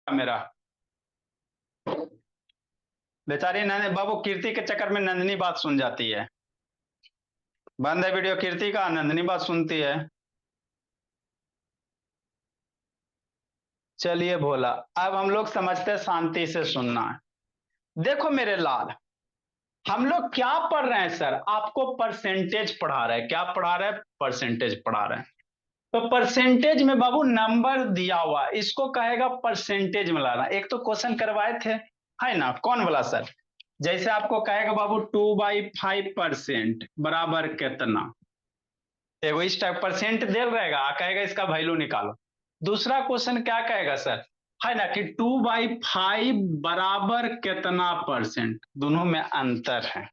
मेरा बेचारी नंद बाबू कीर्ति के चक्कर में नंदनी बात सुन जाती है। बंद है वीडियो कीर्ति का, नंदनी बात सुनती है। चलिए भोला, अब हम लोग समझते हैं, शांति से सुनना है। देखो मेरे लाल, हम लोग क्या पढ़ रहे हैं सर? आपको परसेंटेज पढ़ा रहे हैं। क्या पढ़ा रहे हैं? परसेंटेज पढ़ा रहे हैं। तो परसेंटेज में बाबू नंबर दिया हुआ, इसको कहेगा परसेंटेज में लाना। एक तो क्वेश्चन करवाए थे, है ना? कौन वाला सर? जैसे आपको कहेगा बाबू 2/5% बराबर कितना, एगो इस टाइप परसेंट दे रहेगा, कहेगा इसका वैल्यू निकालो। दूसरा क्वेश्चन क्या कहेगा सर, है ना, कि 2/5 बराबर कितना परसेंट, दोनों में अंतर है।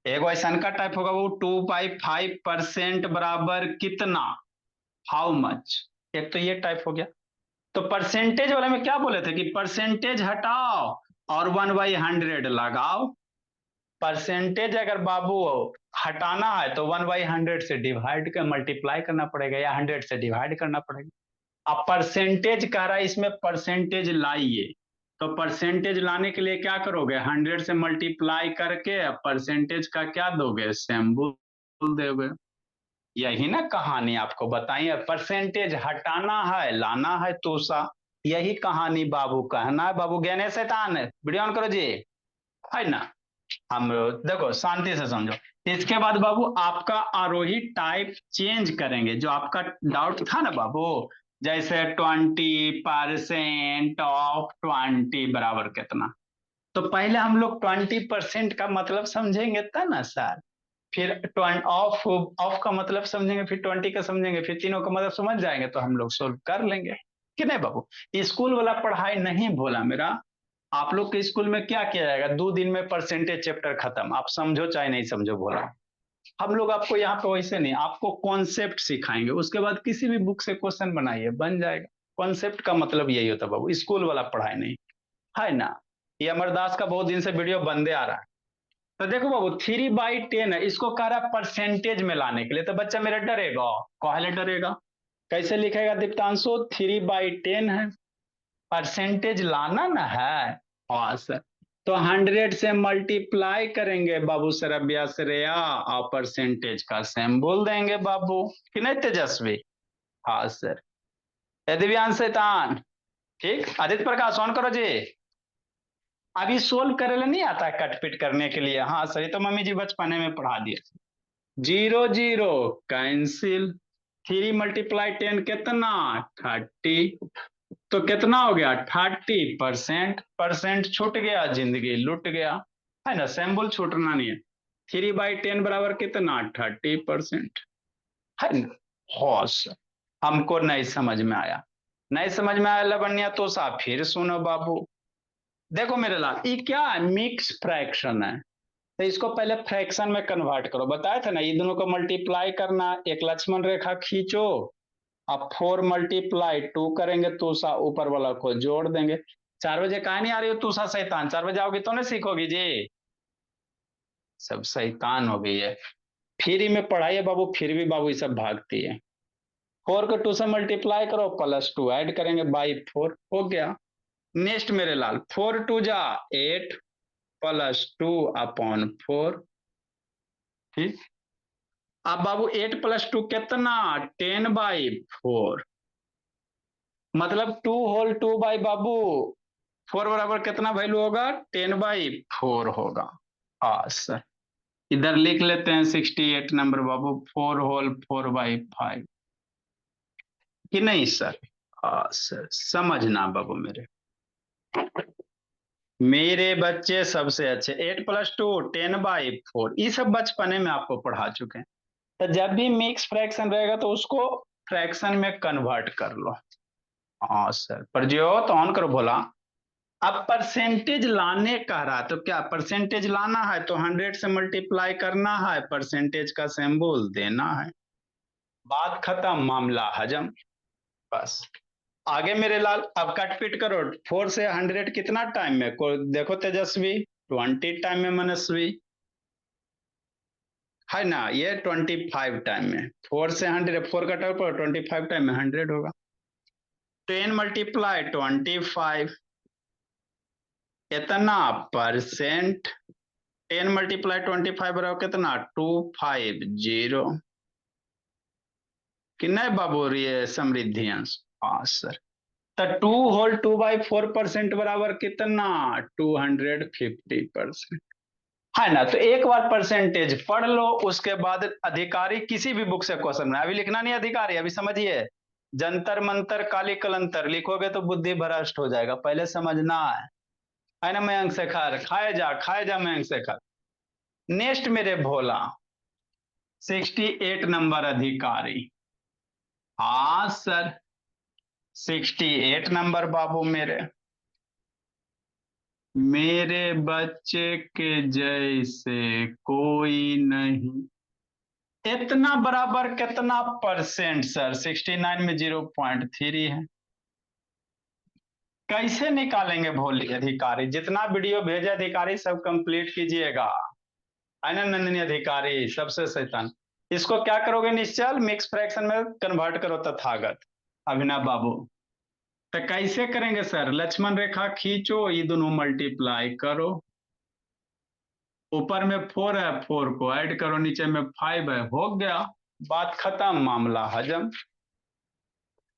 एगो ऐसा का टाइप होगा वो 2/5% बराबर कितना, हाउ मच। एक तो ये टाइप हो गया। तो परसेंटेज वाले में क्या बोले थे कि परसेंटेज हटाओ और 1/100 लगाओ। परसेंटेज अगर बाबू हटाना है तो 1/100 से डिवाइड कर मल्टीप्लाई करना पड़ेगा या 100 से डिवाइड करना पड़ेगा। अब परसेंटेज कह रहा है इसमें परसेंटेज लाइए, तो परसेंटेज लाने के लिए क्या करोगे? 100 से मल्टीप्लाई करके परसेंटेज का क्या दोगे? सिंबल दोगे। यही ना कहानी आपको बताइए, परसेंटेज हटाना है लाना है तोसा। यही कहानी बाबू कहना है। बाबू ज्ञाने शैतान है, वीडियो ऑन करो जी, है ना? हम देखो शांति से समझो। इसके बाद बाबू आपका आरोही टाइप चेंज करेंगे। जो आपका डाउट था ना बाबू, जैसे 20% ऑफ 20 बराबर कितना, तो पहले हम लोग 20% का मतलब समझेंगे तब ना सर। फिर ऑफ ऑफ का मतलब समझेंगे, फिर 20 का समझेंगे, फिर तीनों का मतलब समझ जाएंगे तो हम लोग सोल्व कर लेंगे कि नहीं बाबू? स्कूल वाला पढ़ाई नहीं भोला मेरा। आप लोग के स्कूल में क्या किया जाएगा? 2 दिन में परसेंटेज चैप्टर खत्म, आप समझो चाहे नहीं समझो भोला। हम लोग आपको यहाँ पे वैसे नहीं, आपको कॉन्सेप्ट सिखाएंगे, उसके बाद किसी भी बुक से क्वेश्चन बनाइए, बन जाएगा। कॉन्सेप्ट का मतलब यही होता है बाबू, स्कूल वाला पढ़ाई नहीं, है ना? ये अमरदास का बहुत दिन से वीडियो बंदे आ रहा है। तो देखो बाबू 3/10 है, इसको कह रहा है परसेंटेज में लाने के लिए। तो बच्चा मेरा डरेगा, कहले डरेगा। कैसे लिखेगा दीप्तांशु? 3/10 है, परसेंटेज लाना ना है। हाँ सर। तो 100 से मल्टीप्लाई करेंगे बाबू सरबिया श्रेया, और परसेंटेज का सिंबल देंगे बाबू, कि नहीं तेजस्वी? हाँ सर। दिव्यांश शैतान, ठीक। आदित्य प्रकाश ऑन करो जी। अभी सोल्व करे नहीं आता है कटपिट करने के लिए? हाँ सर, ये तो मम्मी जी बचपने में पढ़ा दिए। 0 0 कैंसिल। 3 × 10 कितना? 30। तो कितना हो गया? 30%। परसेंट छूट गया, जिंदगी लुट गया, है ना? सिंबल छूटना नहीं है। 3/10 बराबर कितना? 30%, है ना? हौस। हमको नहीं समझ में आया, नहीं समझ में आया लवण्या तो सा फिर सुनो बाबू। देखो मेरे लाल, ये क्या है? मिक्स फ्रैक्शन है। तो इसको पहले फ्रैक्शन में कन्वर्ट करो, बताया था ना, ये दोनों को मल्टीप्लाई करना। एक लक्ष्मण रेखा खींचो, अब 4 × 2 करेंगे तो सा ऊपर वाला को जोड़ देंगे। 4 बजे कहा नहीं आ रही हो तू सा शैतान? 4 बजे आओगी तो नहीं सीखोगी जी? सब शैतान हो गई है। फ्री में पढ़ाई है बाबू, फिर भी बाबू ये सब भागती है। 4 को 2 से मल्टीप्लाई करो, +2 ऐड करेंगे, /4 हो गया। नेक्स्ट मेरे लाल, 4 × 2 = 8 +2/4, ठीक। अब बाबू 8 + 2 कितना? 10/4। मतलब 2 होल 2 बाई बाबू 4 बराबर कितना वैल्यू होगा? 10/4 होगा। सर इधर लिख लेते हैं 68 नंबर बाबू, 4 होल 4/5, कि नहीं सर? सर समझना बाबू, मेरे मेरे बच्चे सबसे अच्छे। 8 + 2 10/4, ये सब बचपने में आपको पढ़ा चुके हैं। तो जब भी मिक्स फ्रैक्शन रहेगा तो उसको फ्रैक्शन में कन्वर्ट कर लो। हाँ सर, पर जो तो ऑन करो बोला। अब परसेंटेज लाने कह रहा, तो क्या परसेंटेज लाना है तो 100 से मल्टीप्लाई करना है, परसेंटेज का सिंबल देना है, बात खत्म, मामला हजम, बस। आगे मेरे लाल, अब कटपिट करो। 4 से 100 कितना टाइम में को देखो तेजस्वी? 20 टाइम में मनस्वी, है ना? ये 25 टाइम में। 4 से 100, 4 का टाइम पर 25 टाइम में 100 होगा। 10 मल्टीप्लाई 25, इतना परसेंट। 10 मल्टीप्लाई 25 बराबर कितना, 250। कि नहीं बाबू, ये समृद्धि अंश। हाँ सर। तो 2 होल 2/4% बराबर कितना, 250%। है ना। तो एक बार परसेंटेज पढ़ लो, उसके बाद अधिकारी किसी भी बुक से क्वेश्चन में, अभी लिखना नहीं अधिकारी, अभी समझिए। जंतर मंतर काली कलंतर लिखोगे तो बुद्धि भ्रष्ट हो जाएगा, पहले समझना है ना। मयंक शेखर खाए जा मयंक शेखर। नेक्स्ट मेरे भोला, 68 नंबर अधिकारी। हाँ सर, 68 नंबर बाबू मेरे। मेरे बच्चे के जैसे कोई नहीं। इतना बराबर कितना परसेंट सर, 69 में 0.3 है। कैसे निकालेंगे भोले अधिकारी, जितना वीडियो भेजे अधिकारी सब कंप्लीट कीजिएगा। है ना नंदिनी अधिकारी, सबसे शैतान। इसको क्या करोगे, निश्चल मिक्स फ्रैक्शन में कन्वर्ट करो तथागत। अभिनव बाबू, तो कैसे करेंगे सर, लक्ष्मण रेखा खींचो, ये दोनों मल्टीप्लाई करो। ऊपर में 4 है, 4 को ऐड करो, नीचे में 5 है, हो गया, बात खत्म, मामला हजम।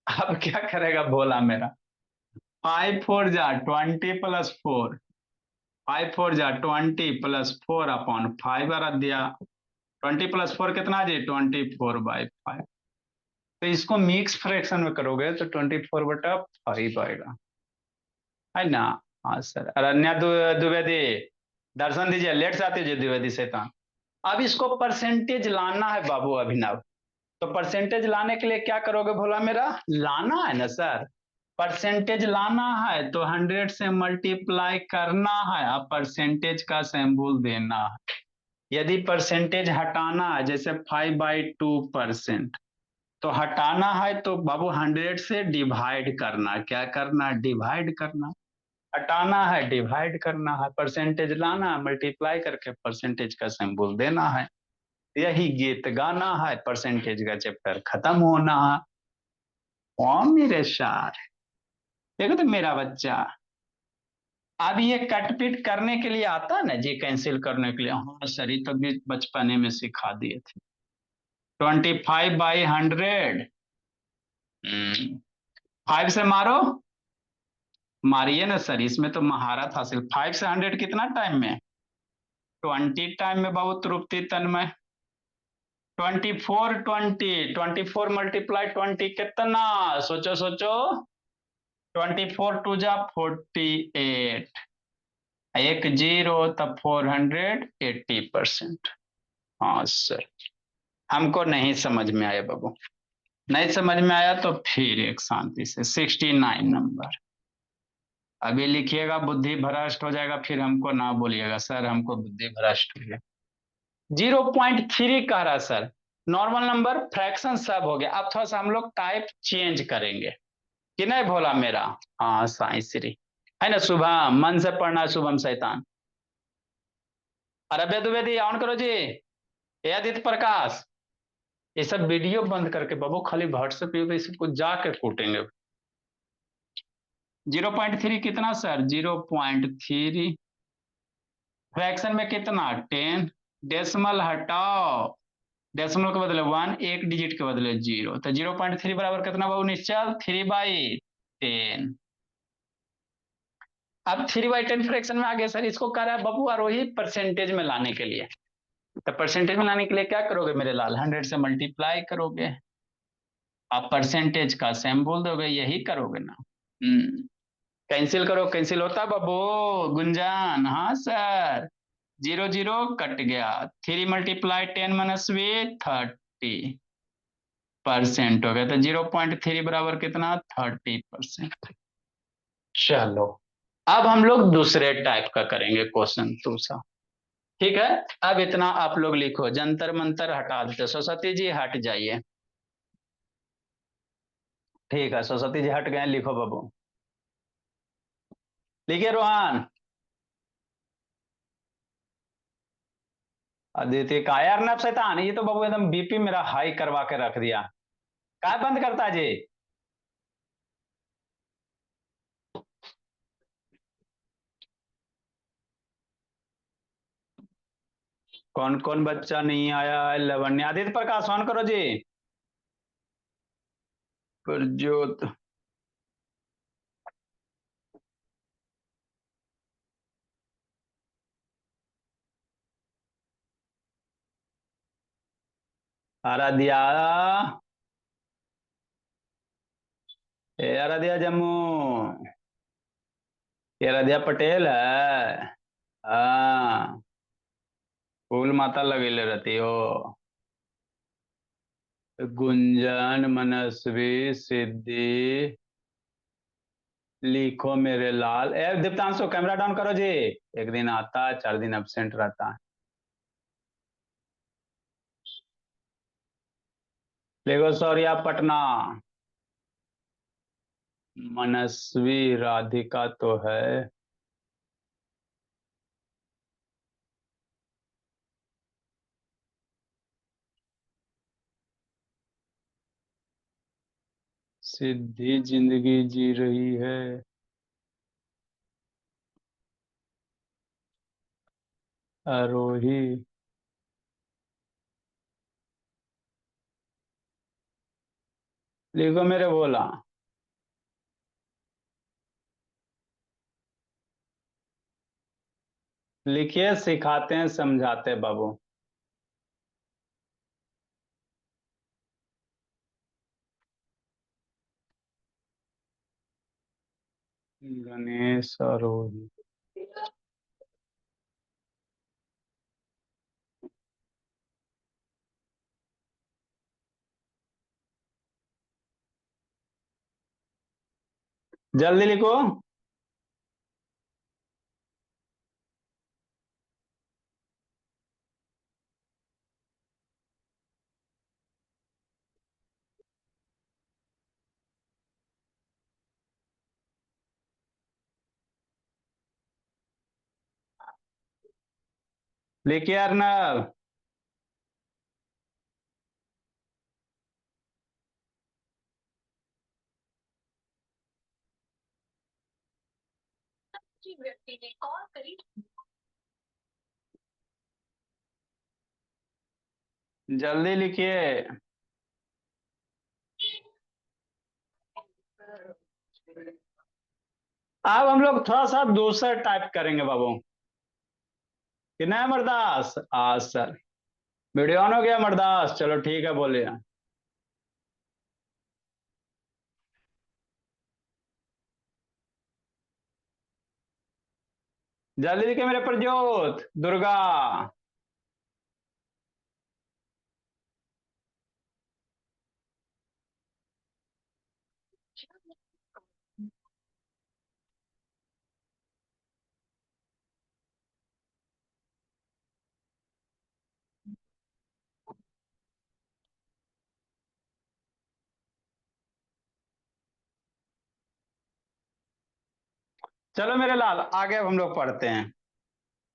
अब क्या करेगा भोला मेरा, 5 4 जा 20 + 4, 5 4 जा 20 + 4/5 रख दिया। 20 + 4 कितना जी, 24/5। तो इसको मिक्स फ्रैक्शन में करोगे तो 24/5 आएगा, है ना। हाँ सर। अरण्या द्विवेदी, दर्शन दीजिए, लेट से आते द्विवेदी शैतान। अब इसको परसेंटेज लाना है बाबू अभिनव। तो परसेंटेज लाने के लिए क्या करोगे भोला मेरा, लाना है ना सर, परसेंटेज लाना है तो 100 से मल्टीप्लाई करना है, अब परसेंटेज का सिंबल देना है। यदि परसेंटेज हटाना है, जैसे 5/2%, तो हटाना है तो बाबू 100 से डिवाइड करना, क्या करना, डिवाइड करना। हटाना है, डिवाइड करना है, परसेंटेज लाना है, मल्टीप्लाई करके परसेंटेज का सिंबल देना है। यही गीत गाना है, परसेंटेज का चैप्टर खत्म होना है। ओ मेरे सार, देखो तो मेरा बच्चा, अब ये कटपीट करने के लिए आता है ना जी, कैंसिल करने के लिए। हाँ सर, ये तो भी बचपने में सिखा दिए थे। 25/100, 5 से मारो, मारिए ना सर, इसमें तो महारत हासिल। 5 से 100 कितना टाइम में, 20 टाइम में बहुत तृप्ति तन्मय। 24 मल्टीप्लाई 20 कितना, सोचो सोचो। 24 2 जा 48, एक जीरो, तब 480%। हाँ सर। हमको नहीं समझ में आया बाबू, नहीं समझ में आया तो फिर एक शांति से 69 नंबर। अभी लिखिएगा, बुद्धि भ्रष्ट हो जाएगा, फिर हमको ना बोलिएगा सर हमको बुद्धि भ्रष्ट हो गया। 0.3 कह रहा सर, नॉर्मल नंबर फ्रैक्शन सब हो गया। अब थोड़ा सा हम लोग टाइप चेंज करेंगे, कि नहीं भोला मेरा। हाँ साई श्री, है ना। शुभम, मन से पढ़ना शुभम शैतान। अरबे द्विवेदी ऑन करो जी, ये आदित्य प्रकाश। ये सब वीडियो बंद करके बाबू, खाली व्हाट्सएप पे इसको जाके कूटेंगे। 0.3 कितना सर, 0.3 फ्रैक्शन में कितना, 10। डेसिमल हटाओ, डेसिमल के बदले 1, एक डिजिट के बदले 0, तो 0.3 बराबर कितना बाबू निश्चल, 3/10। अब 3/10 फ्रैक्शन में आ गया सर, इसको कह रहा है बाबू आरोही परसेंटेज में लाने के लिए। तो परसेंटेज में लाने के लिए क्या करोगे मेरे लाल, 100 से मल्टीप्लाई करोगे, आप परसेंटेज का सिंबल दोगे, यही करोगे ना। कैंसिल करो, कैंसिल होता बाबू, गुंजान। हाँ सर, 0 0 कट गया, 3 मल्टीप्लाई 10 मनस्वी 30% हो गया, तो 0.3 बराबर कितना, 30%। चलो, अब हम लोग दूसरे टाइप का करेंगे क्वेश्चन दूसरा। ठीक है, अब इतना आप लोग लिखो, जंतर मंतर हटा देते, सरस्वती जी हट जाइए। ठीक है, सरस्वती जी हट गए, लिखो बाबू, लिखिए रोहन। अदिति का यार नब शैतान, ये तो बाबू एकदम बीपी मेरा हाई करवा के रख दिया। क्या बंद करता जी, कौन कौन बच्चा नहीं आया है? लवण्य, आदित्य प्रकाश ऑन करो जी। प्रज्योत, आराध्या, ए आराध्या जम्मू, ये आराध्या पटेल है। हाँ, फूल माता लगेले रहती हो। गुंजन, मनस्वी, सिद्धि, लिखो मेरे लाल। ए दीप्तांशु कैमरा डाउन करो जी। एक दिन आता है, 4 दिन एब्सेंट रहता है। लेगो सौर्या पटना, मनस्वी राधिका तो है। सिद्धि जिंदगी जी रही है। आरोही, लिखो मेरे बोला। लिखिए, सिखाते हैं समझाते हैं बाबू। गणेश आरोही, जल्दी लिखो। लिखिए अर्नब। व्यक्ति ने कॉल करी, जल्दी लिखिए। अब हम लोग थोड़ा सा दूसरा टाइप करेंगे बाबू। कि नहीं मरदास? आज सर वीडियो ऑन हो गया मरदास? चलो ठीक है, बोलिए। जल्दी लिखिए मेरे प्रज्योत, दुर्गा। चलो मेरे लाल, आगे अब हम लोग पढ़ते हैं।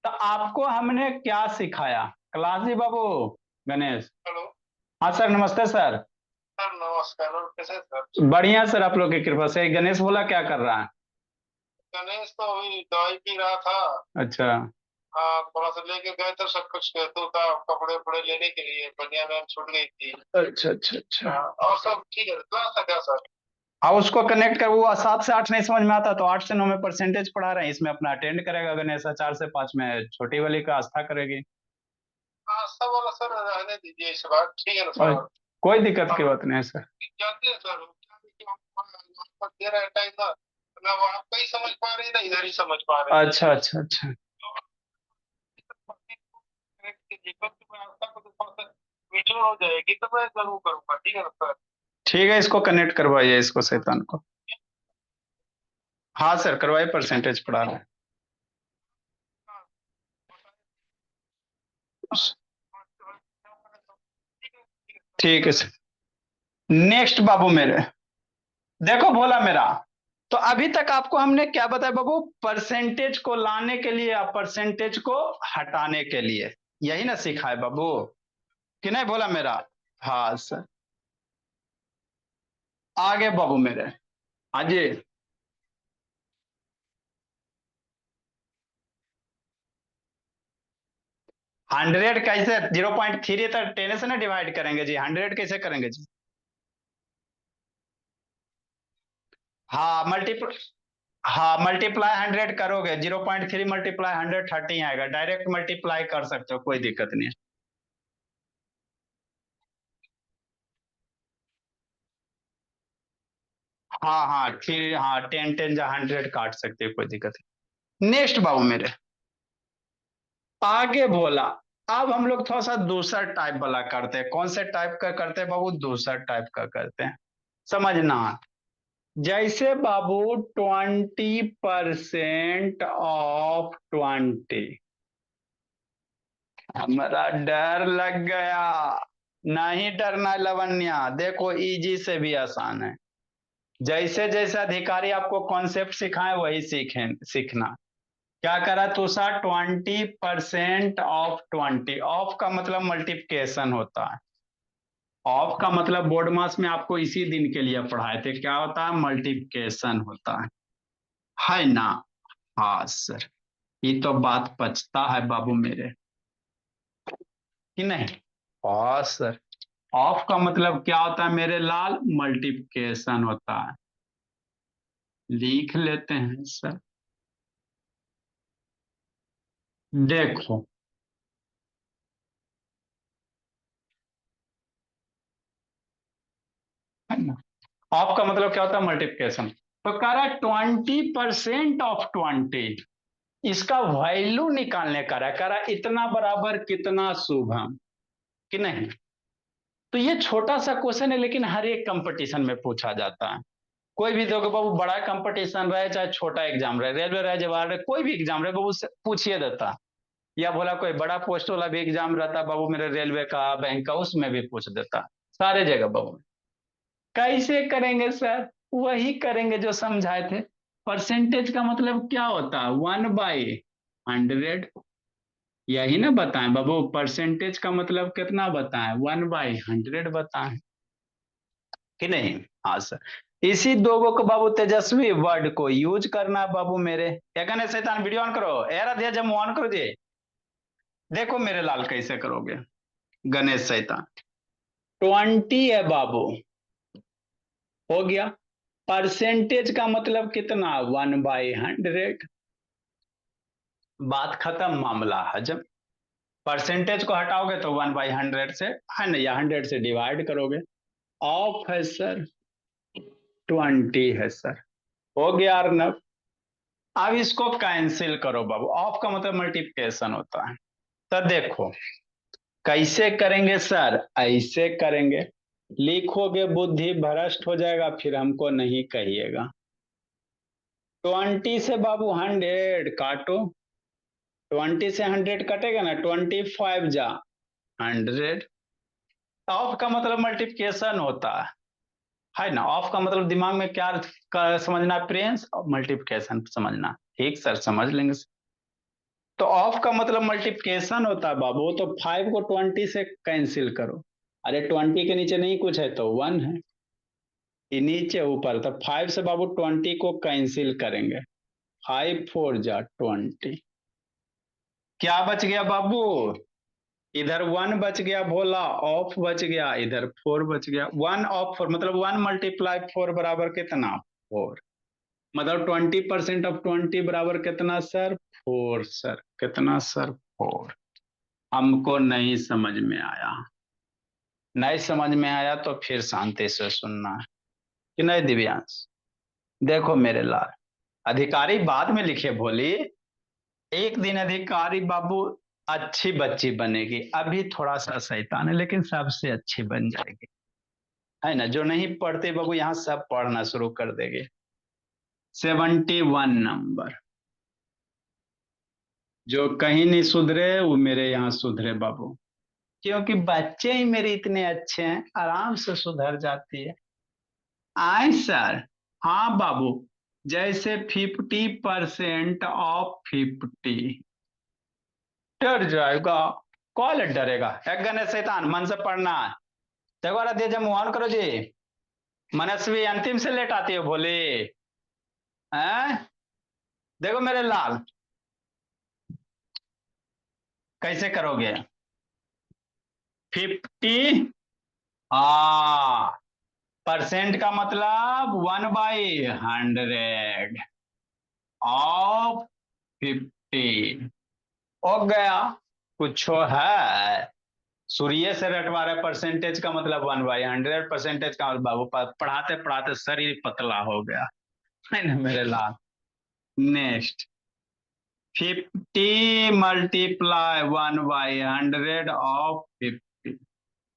तो आपको हमने क्या सिखाया क्लास जी बाबू? गणेश, हेलो। हाँ सर, नमस्ते सर। सर नमस्कार, और कैसे हैं सर? बढ़िया सर, आप लोग की कृपा से। गणेश बोला, क्या कर रहा है? गणेश तो अभी दवाई पी रहा था। अच्छा। हाँ, थोड़ा सा लेके गए थे सब कुछ, तो का कपड़े उपड़े लेने के लिए बनिया मैम छूट गई थी। अच्छा अच्छा अच्छा। हाँ, और सब ठीक है। क्लास था क्या सर? हाँ, उसको कनेक्ट कर। वो 7 से 8 नहीं समझ में आता तो 8 से 9 में परसेंटेज पढ़ा रहे हैं, इसमें अपना अटेंड करेगा गणेश। 4 से 5 में छोटी वाली का आस्था करेगी। हाँ, सब वाला सर रहने दीजिए इस बार, ठीक है ना सर? कोई दिक्कत की बात नहीं है सर। जानते हैं सर, हम दे रहे टाइम ना, ना वो आपका ही समझ पा रहे हैं, ना इधर ही समझ पा रहे हैं। अच्छा अच्छा अच्छा। वीडियो हो जाएगी तो मैं जरूर करूंगा, ठीक है ना सर? ठीक है, इसको कनेक्ट करवाइए, इसको शैतान को। हाँ सर, करवाइए, परसेंटेज पढ़ा रहे हैं। ठीक है सर। नेक्स्ट बाबू मेरे, देखो भोला मेरा। तो अभी तक आपको हमने क्या बताया बाबू? परसेंटेज को लाने के लिए या परसेंटेज को हटाने के लिए, यही ना सिखाए बाबू? कि नहीं भोला मेरा? हाँ सर। आगे बाबू मेरे। हाँ जी। 100 कैसे, 0.3 तो 10 से ना डिवाइड करेंगे जी, 100 कैसे करेंगे जी? हाँ मल्टीप्लाई, हाँ मल्टीप्लाई 100 करोगे, 0.3 मल्टीप्लाई 100 30 आएगा, डायरेक्ट मल्टीप्लाई कर सकते हो, कोई दिक्कत नहीं है। हाँ हाँ ठीक, हाँ 10 10 या 100 काट सकते हो, कोई दिक्कत नहीं। नेक्स्ट बाबू मेरे, आगे बोला, अब हम लोग थोड़ा सा दूसरा टाइप वाला करते हैं। कौन से टाइप का करते हैं बाबू? दूसरा टाइप का करते हैं, समझना। जैसे बाबू 20% ऑफ 20, हमारा डर लग गया। नहीं डरना लवण्या, देखो इजी से भी आसान है। जैसे जैसे अधिकारी आपको कॉन्सेप्ट सिखाए वही सीखना। क्या करा तुषार? 20% ऑफ 20, ऑफ का मतलब मल्टीप्लिकेशन होता है। ऑफ का मतलब बोर्ड मास में आपको इसी दिन के लिए पढ़ाए थे, क्या होता है? मल्टीप्लिकेशन होता है ना? हाँ सर, ये तो बात पचता है बाबू मेरे, कि नहीं? हाँ सर, ऑफ का मतलब क्या होता है मेरे लाल? मल्टीप्लिकेशन होता है। लिख लेते हैं सर। देखो, है ना? ऑफ का मतलब क्या होता है? मल्टीप्लिकेशन। तो कह रहा है 20% ऑफ 20, इसका वैल्यू निकालने का रहा, कह रहा है इतना बराबर कितना शुभम, कि नहीं? तो ये छोटा सा क्वेश्चन है, लेकिन हर एक कंपटीशन में पूछा जाता है। कोई भी देखो बाबू, बड़ा कंपटीशन रहे चाहे छोटा एग्जाम रहे, रेलवे रहे, जवाहर रहे, कोई भी एग्जाम रहे बाबू, उससे पूछिए देता। या बोला कोई बड़ा पोस्ट वाला भी एग्जाम रहता बाबू मेरे, रेलवे का, बैंक का, उसमें भी पूछ देता, सारे जगह बाबू। कैसे करेंगे सर? वही करेंगे जो समझाए थे। परसेंटेज का मतलब क्या होता है? 1/100। यही ना बताएं बाबू, परसेंटेज का मतलब कितना बताएं? 1/100 बताएं, कि नहीं? हाँ सर, इसी दो को बाबू तेजस्वी वर्ड को यूज करना है बाबू मेरे। क्या कहने शैतान, वीडियो ऑन करो यार, अध्यय जब ऑन करो जी। देखो मेरे लाल कैसे करोगे, गणेश शैतान। 20 है बाबू, हो गया। परसेंटेज का मतलब कितना? 1/100। बात खत्म, मामला हजम। परसेंटेज को हटाओगे तो 1/100 से, है ना, या 100 से डिवाइड करोगे। ऑफ है सर, 20 है सर, हो गया अर्नब। अब इसको कैंसिल करो बाबू, ऑफ का मतलब मल्टीप्लिकेशन होता है। तो देखो कैसे करेंगे सर, ऐसे करेंगे। लिखोगे बुद्धि भ्रष्ट हो जाएगा, फिर हमको नहीं कहिएगा। 20 से बाबू 100 काटो, 20 से 100 कटेगा ना, 25 जा 100। ऑफ का मतलब मल्टीप्लिकेशन होता है ना? ऑफ का मतलब दिमाग में क्या समझना प्रिंस? मल्टीप्लिकेशन समझना। ठीक सर, समझ लेंगे। तो ऑफ का मतलब मल्टीप्लिकेशन होता है बाबू, तो 5 को 20 से कैंसिल करो। अरे 20 के नीचे नहीं कुछ है तो 1 है, ये नीचे ऊपर, तो 5 से बाबू 20 को कैंसिल करेंगे। 5 4 जा 20, क्या बच गया बाबू? इधर 1 बच गया भोला, ऑफ बच गया, इधर 4 बच गया। 1/4 मतलब 1 × 4 बराबर कितना? 4। मतलब 20% ऑफ 20 बराबर कितना सर? 4 सर, कितना सर? 4। हमको नहीं समझ में आया, नहीं समझ में आया तो फिर शांति से सुनना है, कि नहीं दिव्यांश? देखो मेरे लाल, अधिकारी बाद में लिखे भोली, एक दिन अधिकारी बाबू अच्छी बच्ची बनेगी, अभी थोड़ा सा शैतान है लेकिन सबसे अच्छी बन जाएगी, है ना? जो नहीं पढ़ते बाबू यहाँ सब पढ़ना शुरू कर देंगे। 71 नंबर। जो कहीं नहीं सुधरे वो मेरे यहाँ सुधरे बाबू, क्योंकि बच्चे ही मेरे इतने अच्छे हैं, आराम से सुधर जाती है। आए सर? हाँ बाबू, जैसे 50% ऑफ 50, डर जाएगा। कौन डरेगा? एक गणेश शैतान, मन से पढ़ना। देखो राधे जब मुहान करो जी, मनस्वी अंतिम से लेट आती है भोले, हैं? देखो मेरे लाल, कैसे करोगे? 50, हाँ, परसेंट का मतलब 1/100 ऑफ 50 हो गया। कुछ है? सूर्य से रटवा रहे, परसेंटेज का मतलब 1/100, परसेंटेज का मतलब बाबू पढ़ाते पढ़ाते शरीर पतला हो गया है ना मेरे लाल। Next, 50 multiply 1/100 of 50।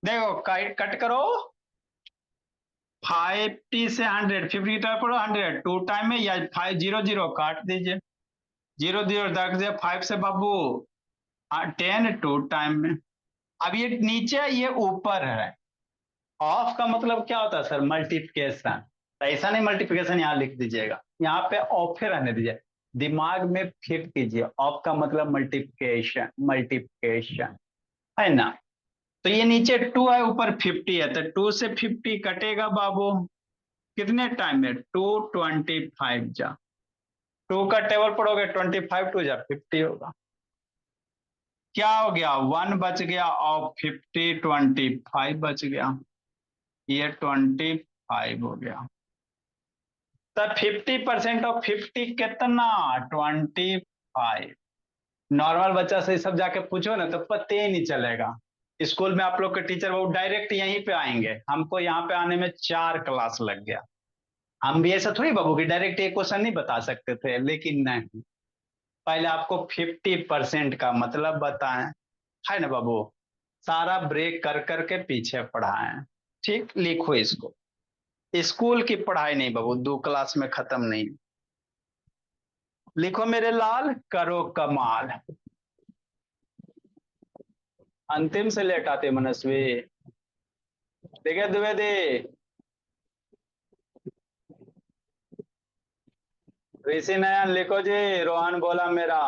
देखो कट करो, 50 से 100, 50 की तरफ पढ़ो, 100 टू टाइम में, या 5 0 0 काट दीजिए, 0 0 रख दिया, 5 से बाबू 10 टू टाइम में। अब ये नीचे ये ऊपर है, ऑफ का मतलब क्या होता है सर? मल्टीप्लिकेशन। ऐसा नहीं मल्टीप्लिकेशन यहाँ लिख दीजिएगा, यहाँ पे ऑफ रहने दीजिए, दिमाग में फिट कीजिए, ऑफ का मतलब मल्टीप्लिकेशन, मल्टीप्लिकेशन है ना। तो ये नीचे 2 है, ऊपर 50 है, तो 2 से 50 कटेगा बाबू, कितने टाइम में? 225 जा, 2 का टेबल पढ़ोगे, 25 2 जा 50 होगा। क्या हो गया? 1 बच गया और 50, 25 बच गया, ये 25 हो गया। तब 50% ऑफ 50 कितना? 25। नॉर्मल बच्चा से सब जाके पूछो ना तो पता ही नहीं चलेगा। स्कूल में आप लोग के टीचर वो डायरेक्ट यहीं पे आएंगे, हमको यहाँ पे आने में 4 क्लास लग गया। हम भी ऐसा थोड़ी बाबू कि डायरेक्ट एक क्वेश्चन नहीं बता सकते थे, लेकिन नहीं, पहले आपको 50% का मतलब बताएं, है ना बाबू। सारा ब्रेक कर करके पीछे पढ़ाएं। ठीक, लिखो इसको। स्कूल की पढ़ाई नहीं बाबू, 2 क्लास में खत्म नहीं। लिखो मेरे लाल, करो कमाल। अंतिम से लेट आते मनस्वी। देखिए द्विवेदी, ऋषि नयन लिखो जी, रोहन बोला मेरा।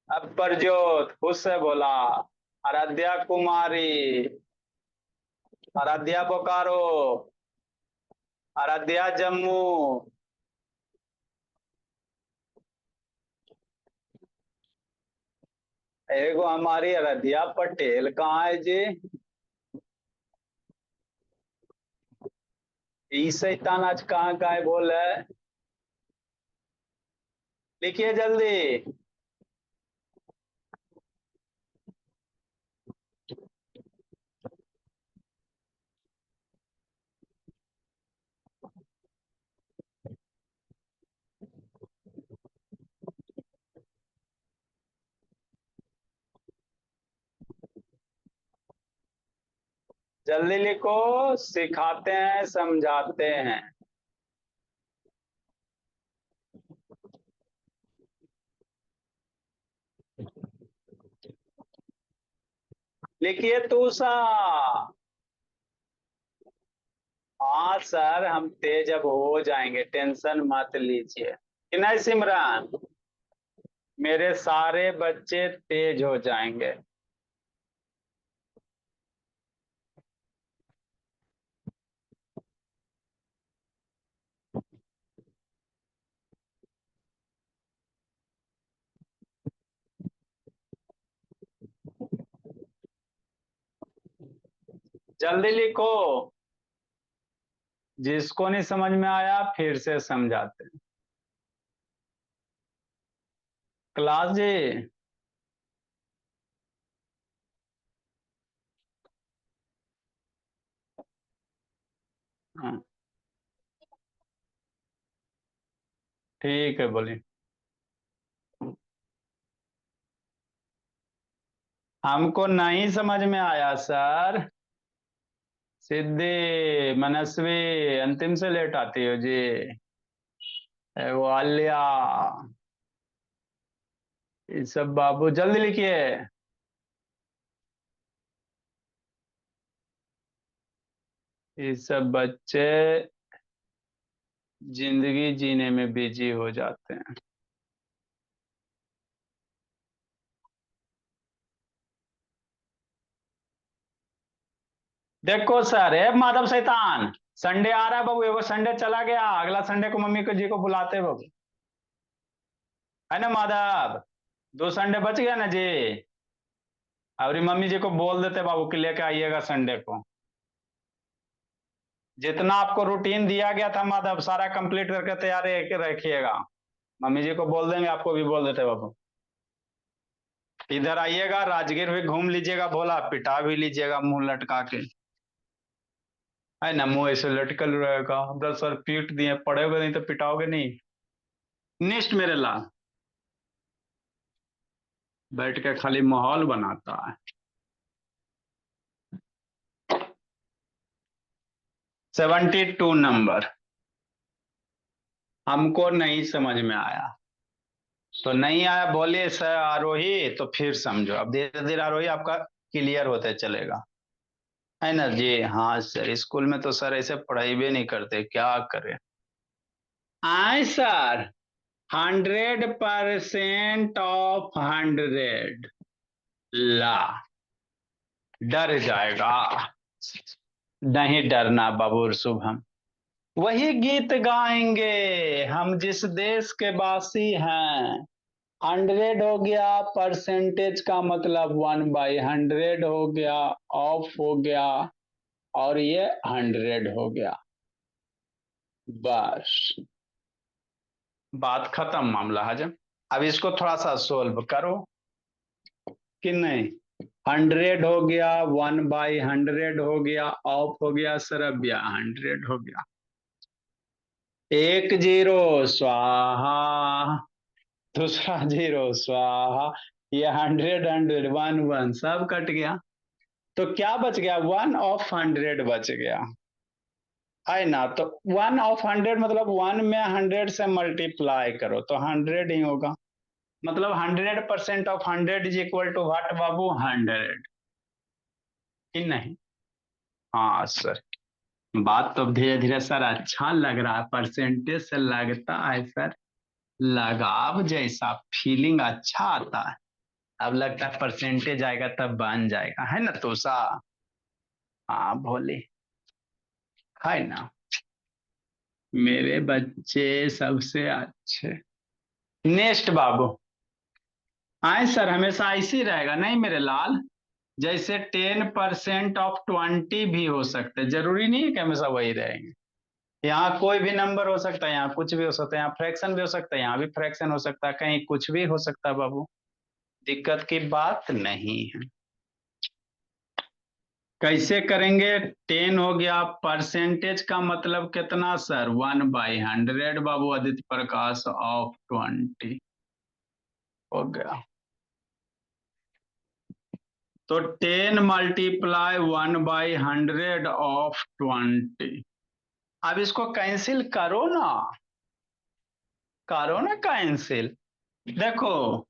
अब प्रज्योत खुश से बोला। आराध्या कुमारी, आराध्या बोकारो, आराध्या जम्मू, एगो हमारी आराध्या पटेल कहाँ है जी? ई शैतान आज कहाँ का है बोल है? लिखिए जल्दी। जल्दी लिखो, सिखाते हैं समझाते हैं। लिखिए तूषा। हाँ सर, हम तेज अब हो जाएंगे, टेंशन मत लीजिए। कि नहीं सिमरन? मेरे सारे बच्चे तेज हो जाएंगे। जल्दी लिखो। जिसको नहीं समझ में आया फिर से समझाते हैं। क्लास जी। हाँ, ठीक है बोलिए। हमको नहीं समझ में आया सर। सिद्धि, मनस्वी, अंतिम से लेट आती हो जी। वो आलिया, ये सब बाबू जल्दी लिखिए। ये सब बच्चे जिंदगी जीने में बिजी हो जाते हैं। देखो सर, है माधव शैतान, संडे आ रहा है बाबू, एगो संडे चला गया, अगला संडे को मम्मी को जी को बुलाते हैं बाबू, है ना माधव? 2 संडे बच गया ना जी। अभी मम्मी जी को बोल देते बाबू कि लेके आइएगा संडे को। जितना आपको रूटीन दिया गया था माधव सारा कंप्लीट करके तैयार रखिएगा। मम्मी जी को बोल देंगे, आपको भी बोल देते बाबू। इधर आइएगा, राजगीर भी घूम लीजिएगा, भोला पिटा भी लीजिएगा मुंह लटका के। है ना, मुंह ऐसे लटकल रहेगा, 10 बार पीट दिए, पड़ोगे नहीं तो पिटाओगे नहीं। नेक्स्ट मेरे लाल, बैठ के खाली माहौल बनाता है। 72 नंबर हमको नहीं समझ में आया। तो नहीं आया बोलिए सर आरोही, तो फिर समझो, अब धीरे धीरे आरोही आपका क्लियर होते चलेगा। है ना जी। हाँ सर, स्कूल में तो सर ऐसे पढ़ाई भी नहीं करते, क्या करें। आए सर, 100% ऑफ 100 ला डर जाएगा। नहीं डरना बाबू शुभम, वही गीत गाएंगे हम जिस देश के वासी हैं। 100 हो गया, परसेंटेज का मतलब 1/100 हो गया, ऑफ हो गया, और ये 100 हो गया। बस बात खत्म, मामला हजम। अब इसको थोड़ा सा सोल्व करो कि नहीं। 100 हो गया, 1/100 हो गया, ऑफ हो गया, सरब्या 100 हो गया। 1 0 स्वाहा, दूसरा 0 स्वाहा, ये 100 100 1 1 सब कट गया। तो क्या बच गया, 1/100 बच गया। है ना, तो 1/100 मतलब 1 में 100 से मल्टीप्लाई करो तो 100 ही होगा। मतलब 100% of 100 is equal to what बाबू, 100। कि नहीं। हाँ सर, बात तो धीरे धीरे सर अच्छा लग रहा है, परसेंटेज से लगता है सर लगाव जैसा फीलिंग अच्छा आता है। अब लगता है परसेंटेज आएगा तब बन जाएगा, है ना तोसा। हाँ भोले, है ना, मेरे बच्चे सबसे अच्छे। नेक्स्ट बाबू। आए सर, हमेशा ऐसे ही रहेगा नहीं मेरे लाल। जैसे 10% ऑफ 20 भी हो सकते, जरूरी नहीं है कि हमेशा वही रहेंगे। यहाँ कोई भी नंबर हो सकता है, यहाँ कुछ भी हो सकता है, यहाँ फ्रैक्शन भी हो सकता है, यहाँ भी फ्रैक्शन हो सकता है, कहीं कुछ भी हो सकता है बाबू। दिक्कत की बात नहीं है। कैसे करेंगे। 10 हो गया, परसेंटेज का मतलब कितना sir, 1/100 Babu Aditya Prakash of 20 हो गया। तो 10 मल्टीप्लाई 1/100 ऑफ 20। अब इसको कैंसिल करो ना कैंसिल। देखो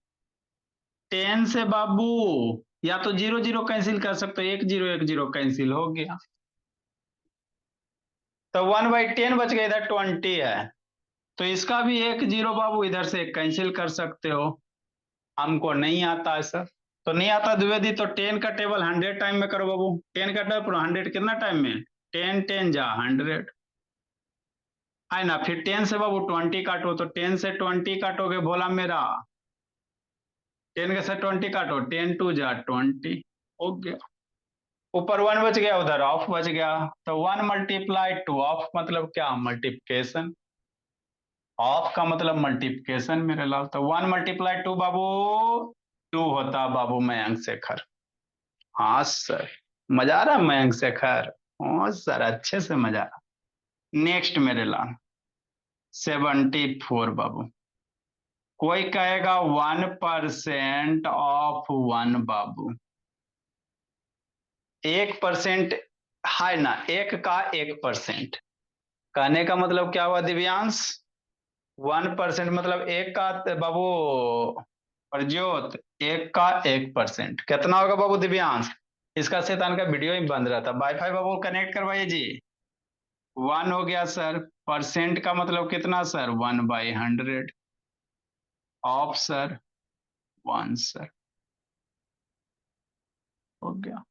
10 से बाबू या तो 0 0 कैंसिल कर सकते हो, 1 0 1 0 कैंसिल हो गया, तो 1/10 बच गया, इधर 20 है। तो इसका भी 1 0 बाबू इधर से कैंसिल कर सकते हो। हमको नहीं आता है सर। तो नहीं आता द्विवेदी, तो 10 का टेबल 100 टाइम में करो बाबू। 10 का टेबल 100 कितना टाइम में, 10 10 जा 100। है ना, फिर 10 से बाबू 20 काटो, तो 10 से 20 काटोगे भोला मेरा, 10 के से 20 काटो, 10 2 जा 20 हो गया। ऊपर 1 बच गया, उधर ऑफ बच गया। तो 1 × 2 ऑफ मतलब क्या, मल्टीप्लिकेशन। ऑफ का मतलब मल्टीप्लिकेशन मेरे लाल। तो 1 × 2 बाबू 2 होता बाबू मयंक शेखर। हाँ सर, मजा आ रहा है मयंक शेखर। हाँ सर, अच्छे से मजा आ रहा। नेक्स्ट मेरे लाल, 74 बाबू। कोई कहेगा 1% ऑफ 1 बाबू। 1%, है ना, 1 का 1%। कहने का मतलब क्या हुआ दिव्यांश, 1% मतलब 1 का बाबू प्रज्योत, 1 का 1%, कितना होगा बाबू दिव्यांश। इसका शैतान का वीडियो ही बंद रहता, वाईफाई बाबू कनेक्ट करवाइए जी। 1 हो गया सर, परसेंट का मतलब कितना सर, 1/100 ऑफ सर 1 सर हो गया।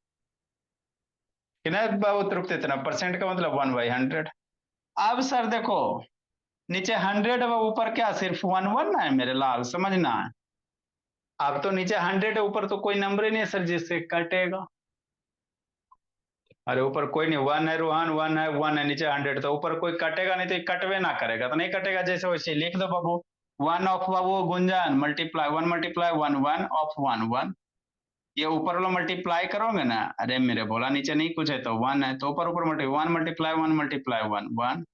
कितना बाबू तृप्त, इतना परसेंट का मतलब 1/100। अब सर देखो, नीचे 100 है, ऊपर क्या सिर्फ 1 1 है मेरे लाल, समझना है। अब तो नीचे 100 है, ऊपर तो कोई नंबर ही नहीं है सर जिससे कटेगा। अरे ऊपर कोई नहीं, 1 है रोहन, 1 है, 1 है, नीचे 100, तो ऊपर कोई कटेगा नहीं, तो ये कटवे ना करेगा तो नहीं कटेगा, जैसे वैसे लिख दो बाबू। 1 of Babu Gunjan multiply 1 multiply 1 1 of 1 1। ये ऊपर वाला मल्टीप्लाई करोगे ना, अरे मेरे बोला नीचे नहीं कुछ है तो 1 है, तो ऊपर ऊपर मल्टी 1 मल्टीप्लाई 1 मल्टीप्लाई 1 1।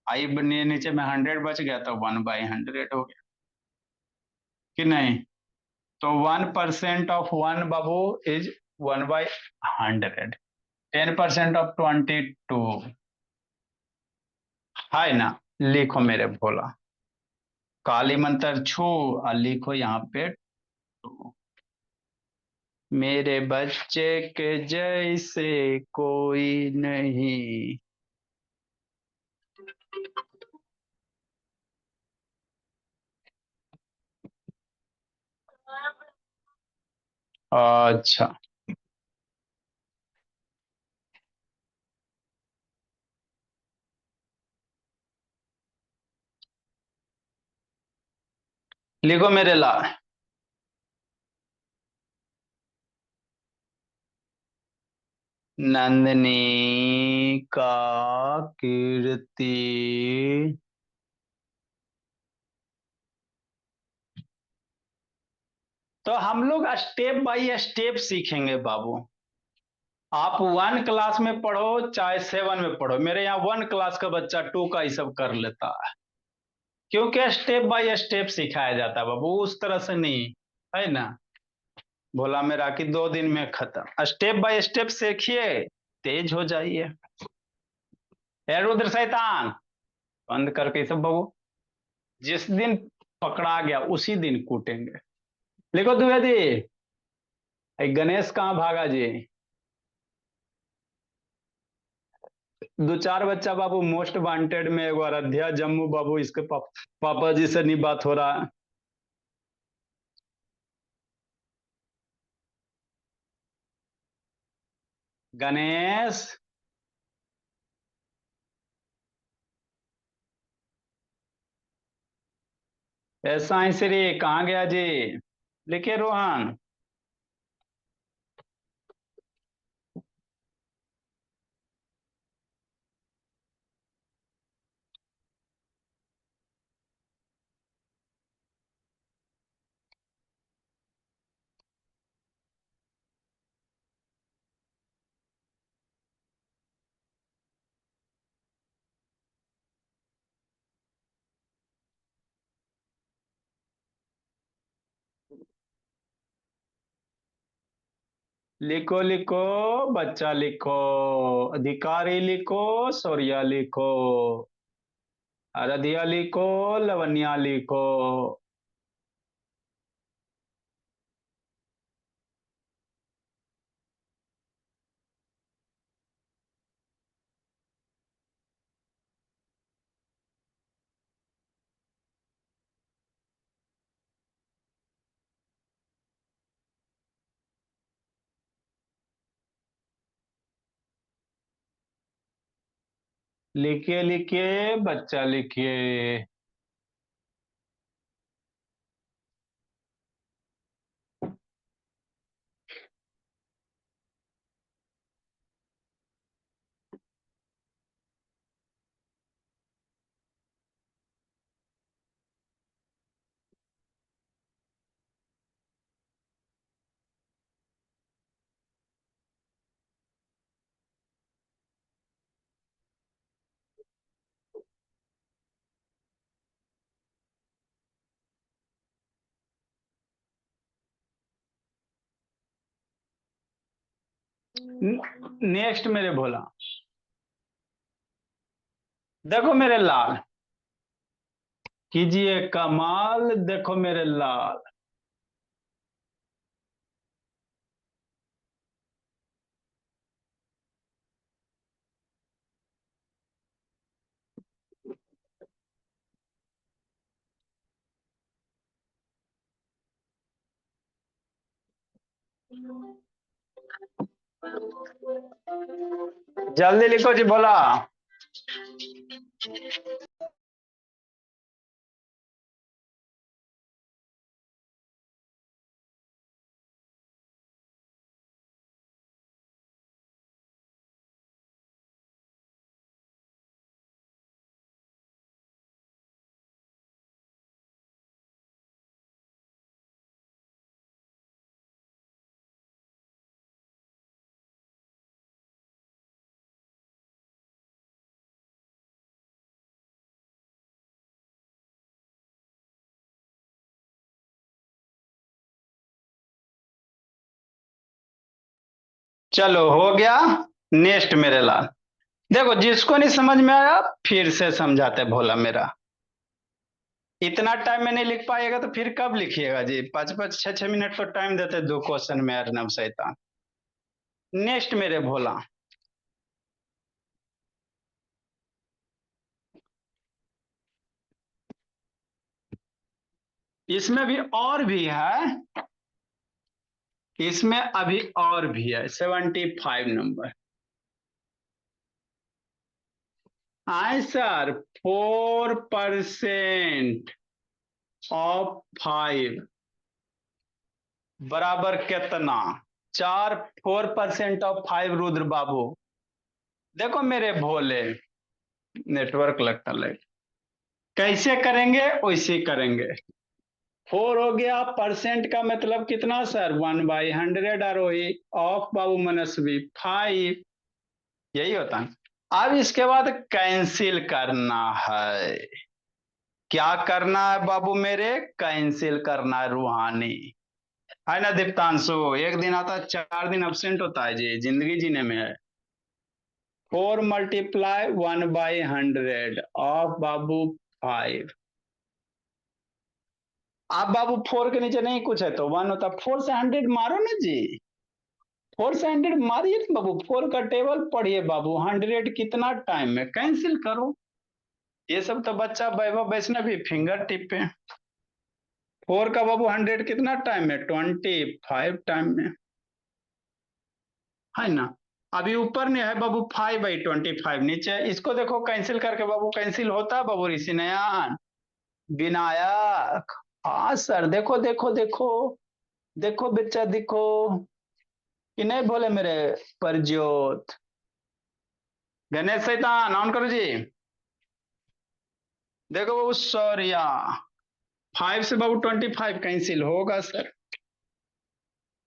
आई नीचे में 100 बच गया तो 1/100 हो गया कि नहीं। तो 1% ऑफ 1 बाबू इज 1/100। 10% ऑफ 22 है ना। लिखो मेरे भोला, काली मंत्र छू और लिखो यहाँ पे 2। मेरे बच्चे के जैसे कोई नहीं। अच्छा, लिखो मेरे लाल। नंदनी का कीर्ति। तो हम लोग स्टेप बाय स्टेप सीखेंगे बाबू। आप 1 क्लास में पढ़ो चाहे 7 में पढ़ो, मेरे यहाँ 1 क्लास का बच्चा 2 का ही सब कर लेता है, क्योंकि स्टेप बाय स्टेप सिखाया जाता है बाबू, उस तरह से नहीं, है ना। बोला मेरा कि 2 दिन में खत्म, स्टेप बाय स्टेप सीखिए, तेज हो जाइए। ए रुद्र शैतान, बंद करके सब बाबू। जिस दिन पकड़ा गया उसी दिन कूटेंगे। लिखो द्विवेदी। गणेश कहाँ भागा जी। दो चार बच्चा बाबू मोस्ट वांटेड में, एगो अयोध्या जम्मू बाबू, इसके पापा जी से नहीं बात हो रहा है। गणेश। ऐसा ही श्री कहाँ गया जी। लिखे रोहन। लिखो लिखो बच्चा लिखो। अधिकारी लिखो, सौर्या लिखो, अरधिया लिखो, लवनिया लिखो। लिखिए लिखिए बच्चा लिखिए। नेक्स्ट मेरे भोला। देखो मेरे लाल, कीजिए कमाल, देखो मेरे लाल। जल्दी लिखो जी भोला। चलो हो गया। नेक्स्ट मेरे लाल, देखो जिसको नहीं समझ में आया फिर से समझाते भोला मेरा। इतना टाइम में नहीं लिख पाएगा तो फिर कब लिखिएगा जी? 5-5 6-6 मिनट तो टाइम देते दो क्वेश्चन में, अर्नब शैतान। नेक्स्ट मेरे भोला, इसमें भी और भी है, इसमें अभी और भी है। 75 नंबर। आंसर 4% ऑफ 5 बराबर कितना? 4% ऑफ 5 रुद्र बाबू। देखो मेरे भोले, नेटवर्क लगता है, कैसे करेंगे वैसे करेंगे। 4 हो गया, परसेंट का मतलब कितना सर? 1/100 आरोही ऑफ बाबू मनस्वी 5, यही होता है। अब इसके बाद कैंसिल करना है। क्या करना है बाबू मेरे? कैंसिल करना है रूहानी, है ना दीप्तांशु? एक दिन आता है 4 दिन अब्सेंट होता है जी, जिंदगी जीने में है। 4 × 1/100 ऑफ बाबू 5। आप बाबू 4 के नीचे नहीं कुछ है तो 1 होता। 4 से 100 मारो ना जी, 4 से 100 मारिए ना बाबू। 4 का टेबल पढ़िए बाबू, 100 कितना टाइम में, कैंसिल करो। ये सब तो बच्चा वैभव वैष्णव भी फिंगर टिप पे। 4 का बाबू 100 कितना टाइम में? 25 टाइम में, है ना? अभी ऊपर ने है बाबू 5/25, नीचे इसको देखो कैंसिल करके बाबू, कैंसिल होता है बाबू ऋषि नयन विनायक। हाँ सर, देखो देखो देखो, देखो बच्चा देखो कि नहीं बोले मेरे परजोत। गणेश शैतान ऑन करो जी। देखो बाबू सॉरिया, 5 से बाबू 25 कैंसिल होगा सर।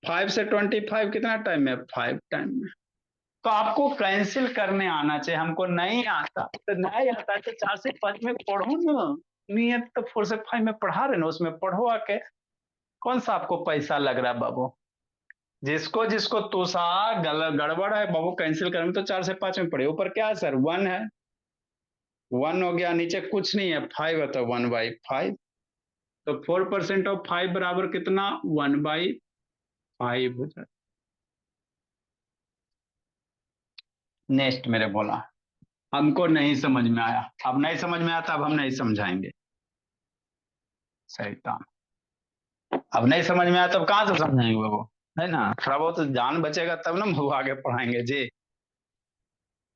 5 से 25 कितना टाइम है? 5 टाइम में। तो आपको कैंसिल करने आना चाहिए, हमको नहीं आता तो नहीं आता तो 4 से 5 में पढ़ो ना। नहीं है तो 4 से 5 में पढ़ा रहे ना, उसमें पढ़ो आके। कौन सा आपको पैसा लग रहा है बाबू? जिसको जिसको तुषा गड़बड़ है बाबू, कैंसिल करने में तो 4 से 5 में पढ़े। ऊपर क्या है सर? 1 है, 1 हो गया, नीचे कुछ नहीं है, 5 है तो 1/5। तो 4% ऑफ 5 बराबर कितना? 1/5 हो जाए। नेक्स्ट मेरे बोला, हमको नहीं समझ में आया, अब नहीं समझ में आता, अब हम नहीं समझाएंगे शैतान। अब नहीं समझ में आया तब कहाँ से समझाएंगे बाबू, है ना? थोड़ा बहुत जान बचेगा तब ना बाबू आगे पढ़ाएंगे जी।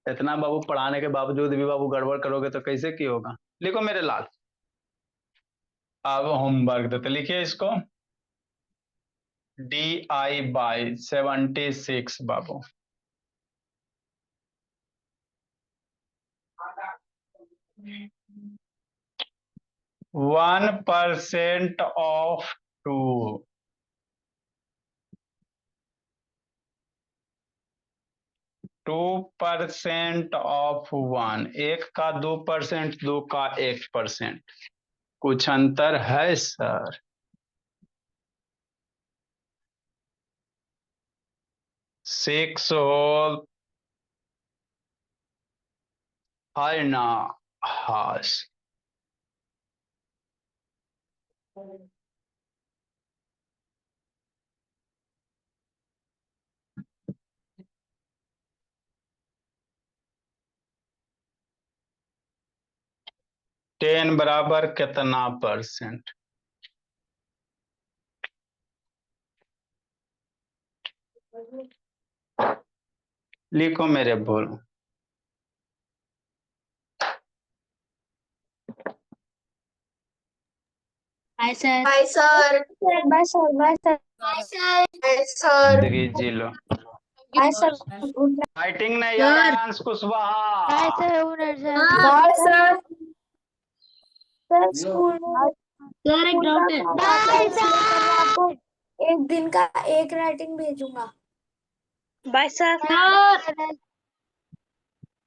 इतना बाबू पढ़ाने के बावजूद भी बाबू गड़बड़ करोगे तो कैसे की होगा? लिखो मेरे लाल, अब होमवर्क देते, लिखिए इसको। DI/76 Babu. 1% ऑफ 2, 2% ऑफ 1, 1 का 2%, 2 का 1%। कुछ अंतर है सर? 6 होल है ना? हाश 10 बराबर कितना परसेंट? लिखो मेरे बोलो। Bye sir. Bye sir. Bye sir. Bye sir. Bye sir. Bye sir. जिंदगी जी लो। Bye sir. फाइटिंग नहीं आ रहा है Ansh Kushwaha. Bye sir. Bye sir. Sir school में सर एक डाउट है। Bye sir. आपको एक दिन का एक राइटिंग भेजूंगा। Bye sir.